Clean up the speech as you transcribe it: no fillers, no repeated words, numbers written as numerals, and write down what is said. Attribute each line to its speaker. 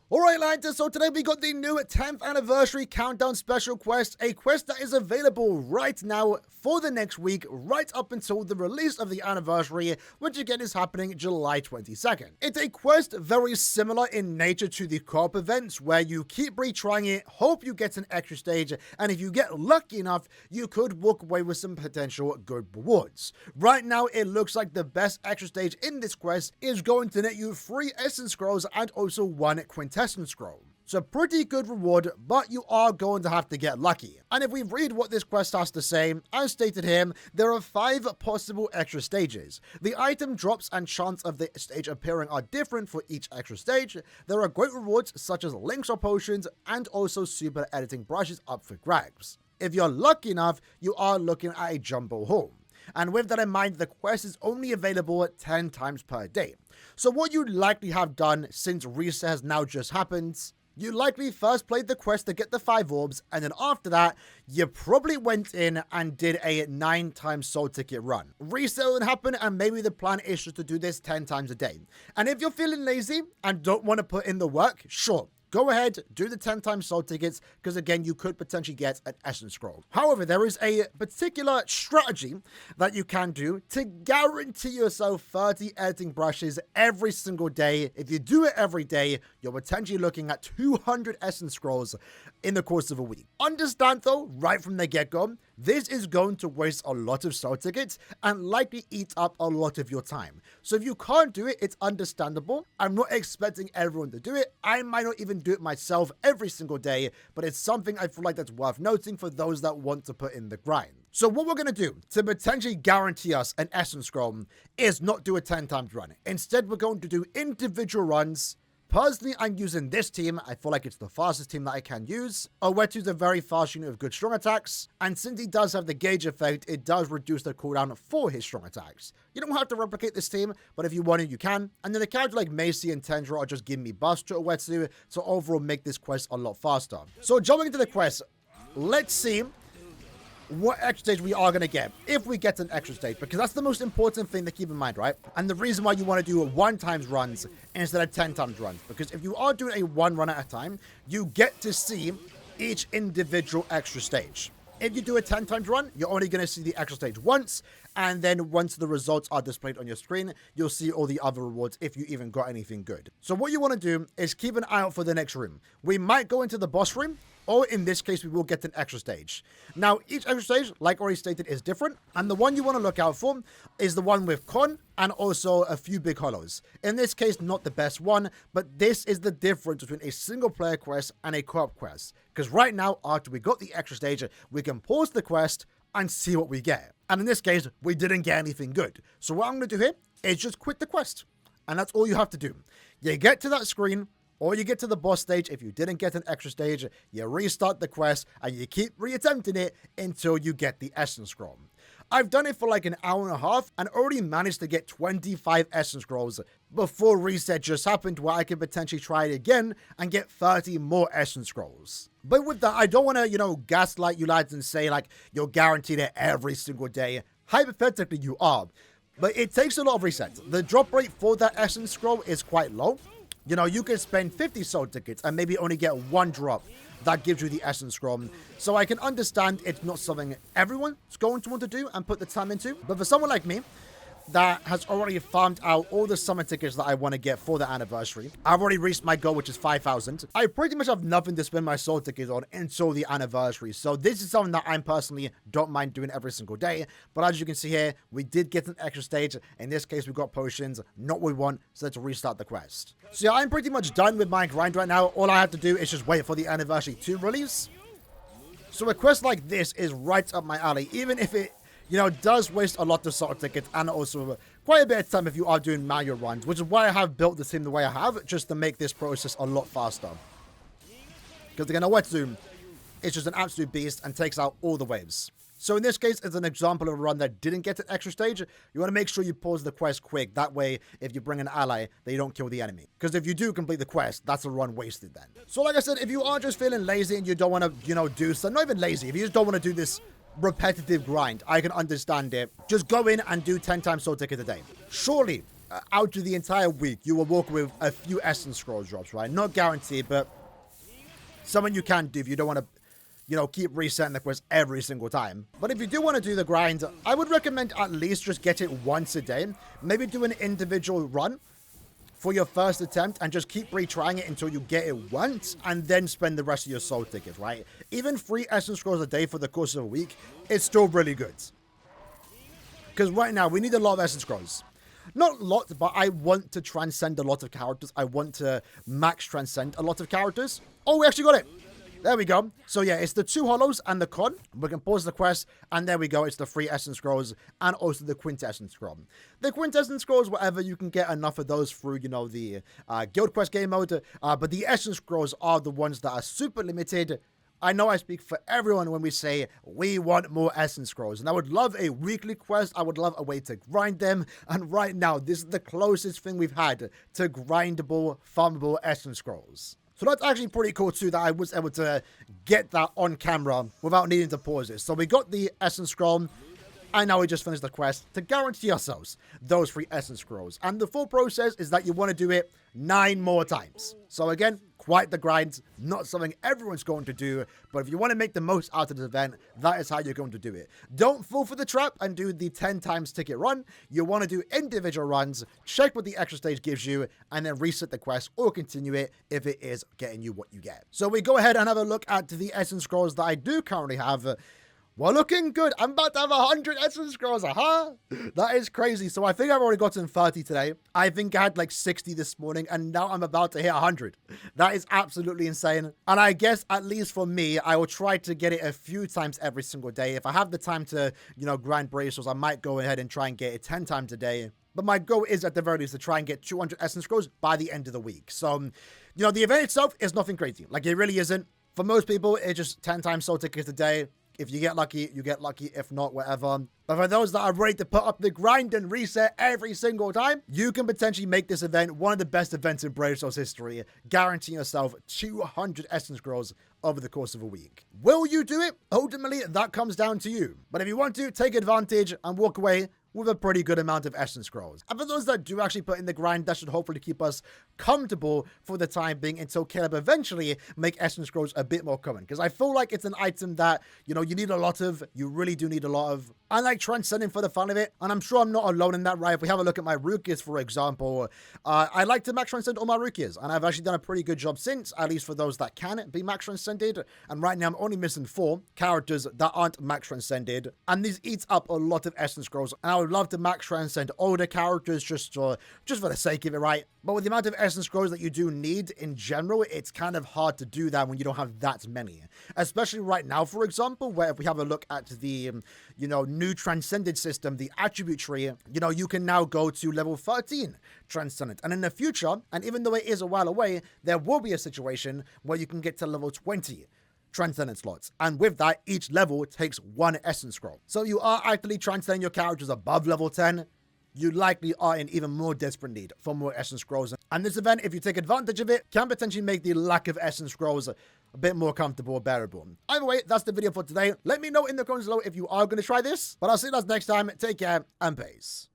Speaker 1: Alright lads, so today we got the new 10th anniversary countdown special quest, a quest that is available right now for the next week, right up until the release of the anniversary, which again is happening July 22nd. It's a quest very similar in nature to the co-op events, where you keep retrying it, hope you get an extra stage, and if you get lucky enough, you could walk away with some potential good rewards. Right now, it looks like the best extra stage in this quest is going to net you 3 essence scrolls and also 1 quintessence scroll. So pretty good reward, but you are going to have to get lucky. And if we read what this quest has to say, as stated here, there are 5 possible extra stages. The item drops and chance of the stage appearing are different for each extra stage. There are great rewards such as links or potions, and also super editing brushes up for grabs. If you're lucky enough, you are looking at a jumbo haul. And with that in mind, the quest is only available 10 times per day. So what you'd likely have done, since reset has now just happened, you likely first played the quest to get the 5 orbs, and then after that, you probably went in and did a 9 times soul ticket run. Reset will happen, and maybe the plan is just to do this 10 times a day. And if you're feeling lazy and don't want to put in the work, sure, go ahead, do the 10 times soul tickets, because again, you could potentially get an essence scroll. However, there is a particular strategy that you can do to guarantee yourself 30 editing brushes every single day. If you do it every day, you're potentially looking at 200 essence scrolls in the course of a week. Understand though, right from the get-go, this is going to waste a lot of soul tickets and likely eat up a lot of your time. So if you can't do it, it's understandable. I'm not expecting everyone to do it. I might not even do it myself every single day, but it's something I feel like that's worth noting for those that want to put in the grind. So what we're going to do to potentially guarantee us an essence scroll is not do a 10 times run. Instead, we're going to do individual runs. Personally, I'm using this team. I feel like it's the fastest team that I can use. Owetu's a very fast unit with good strong attacks, and since he does have the gauge effect, it does reduce the cooldown for his strong attacks. You don't have to replicate this team, but if you want to, you can. And then a character like Macy and Tendra are just giving me buffs to Owetu to overall make this quest a lot faster. So jumping into the quest, let's see what extra stage we are going to get, if we get an extra stage, because that's the most important thing to keep in mind, right? And the reason why you want to do 1 times runs instead of 10 times runs, because if you are doing a 1 run at a time, you get to see each individual extra stage. If you do a 10 times run, you're only going to see the extra stage once, and then once the results are displayed on your screen, you'll see all the other rewards if you even got anything good. So what you want to do is keep an eye out for the next room. We might go into the boss room, or in this case, we will get an extra stage. Now, each extra stage, like already stated, is different. And the one you want to look out for is the one with Con and also a few big hollows. In this case, not the best one, but this is the difference between a single player quest and a co-op quest. Because right now, after we got the extra stage, we can pause the quest and see what we get. And in this case, we didn't get anything good. So what I'm going to do here is just quit the quest. And that's all you have to do. You get to that screen, or you get to the boss stage. If you didn't get an extra stage, you restart the quest and you keep reattempting it until you get the essence scroll. I've done it for like an hour and a half and already managed to get 25 essence scrolls before reset just happened, where I could potentially try it again and get 30 more essence scrolls. But with that, I don't want to, gaslight you lads and say like you're guaranteed it every single day. Hypothetically, you are. But it takes a lot of resets. The drop rate for that essence scroll is quite low. You can spend 50 soul tickets and maybe only get 1 drop that gives you the essence scroll. So I can understand it's not something everyone's going to want to do and put the time into. But for someone like me that has already farmed out all the summer tickets that I want to get for the anniversary, I've already reached my goal, which is 5,000. I pretty much have nothing to spend my soul tickets on until the anniversary. So this is something that I personally don't mind doing every single day. But as you can see here, we did get an extra stage. In this case, we got potions, not what we want, so let's restart the quest. So yeah, I'm pretty much done with my grind right now. All I have to do is just wait for the anniversary to release. So a quest like this is right up my alley, even if it does waste a lot of soul tickets and also quite a bit of time if you are doing manual runs, which is why I have built the team the way I have, just to make this process a lot faster. Because again, Owetu is just an absolute beast and takes out all the waves. So in this case, it's an example of a run that didn't get an extra stage. You want to make sure you pause the quest quick. That way, if you bring an ally, they don't kill the enemy. Because if you do complete the quest, that's a run wasted then. So like I said, if you are just feeling lazy and you don't want to, do something, not even lazy, if you just don't want to do this repetitive grind, I can understand it. Just go in and do 10 times soul ticket a day. Surely out of the entire week, you will walk with a few Essence Scrolls drops, right? Not guaranteed, but something you can do if you don't want to, keep resetting the quest every single time. But if you do want to do the grind, I would recommend at least just get it once a day. Maybe do an individual run for your first attempt and just keep retrying it until you get it once, and then spend the rest of your soul tickets, right? Even 3 Essence Scrolls a day for the course of a week is still really good. Because right now, we need a lot of Essence Scrolls. Not lots, but I want to transcend a lot of characters. I want to max transcend a lot of characters. Oh, we actually got it. There we go. So yeah, it's the 2 hollows and the con. We can pause the quest, and there we go. It's the 3 Essence Scrolls and also the Quintessence Scroll. The Quintessence Scrolls, whatever, you can get enough of those through, the Guild Quest game mode. But the Essence Scrolls are the ones that are super limited. I know I speak for everyone when we say we want more Essence Scrolls, and I would love a weekly quest. I would love a way to grind them, and right now, this is the closest thing we've had to grindable, farmable Essence Scrolls. So that's actually pretty cool too, that I was able to get that on camera without needing to pause it. So we got the Essence Scroll, and now we just finished the quest to guarantee ourselves those 3 Essence Scrolls. And the full process is that you want to do it 9 more times. So again, quite the grind, not something everyone's going to do, but if you want to make the most out of this event, that is how you're going to do it. Don't fall for the trap and do the 10 times ticket run. You want to do individual runs, check what the extra stage gives you, and then reset the quest or continue it if it is getting you what you get. So we go ahead and have a look at the Essence Scrolls that I do currently have. Well, looking good. I'm about to have 100 Essence Scrolls. That is crazy. So I think I've already gotten 30 today. I think I had like 60 this morning, and now I'm about to hit 100. That is absolutely insane. And I guess, at least for me, I will try to get it a few times every single day. If I have the time to, grind bracelets, I might go ahead and try and get it 10 times a day. But my goal is, at the very least, to try and get 200 Essence Scrolls by the end of the week. So, the event itself is nothing crazy. Like, it really isn't. For most people, it's just 10 times soul tickets a day. If you get lucky, you get lucky. If not, whatever. But for those that are ready to put up the grind and reset every single time, you can potentially make this event one of the best events in Brave Souls history, guaranteeing yourself 200 Essence Scrolls over the course of a week. Will you do it? Ultimately, that comes down to you. But if you want to, take advantage and walk away with a pretty good amount of Essence Scrolls. And for those that do actually put in the grind, that should hopefully keep us comfortable for the time being until Caleb eventually make Essence Scrolls a bit more common. Because I feel like it's an item that, you need a lot of. You really do need a lot of. I like transcending for the fun of it, and I'm sure I'm not alone in that, right? If we have a look at my Rukias, for example, I like to max transcend all my Rukias, and I've actually done a pretty good job since, at least for those that can be max transcended. And right now I'm only missing 4 characters that aren't max transcended, and these eats up a lot of Essence Scrolls, and I would love to max transcend older characters just for the sake of it, right? But with the amount of Essence Scrolls that you do need in general, it's kind of hard to do that when you don't have that many. Especially right now, for example, where if we have a look at the, new Transcended system, the attribute tree, you can now go to level 13 Transcendent. And in the future, and even though it is a while away, there will be a situation where you can get to level 20 Transcendent slots. And with that, each level takes 1 Essence Scroll. So you are actually transcending your characters above level 10. You likely are in even more desperate need for more Essence Scrolls. And this event, if you take advantage of it, can potentially make the lack of Essence Scrolls a bit more comfortable or bearable. Either way, that's the video for today. Let me know in the comments below if you are going to try this. But I'll see you guys next time. Take care and peace.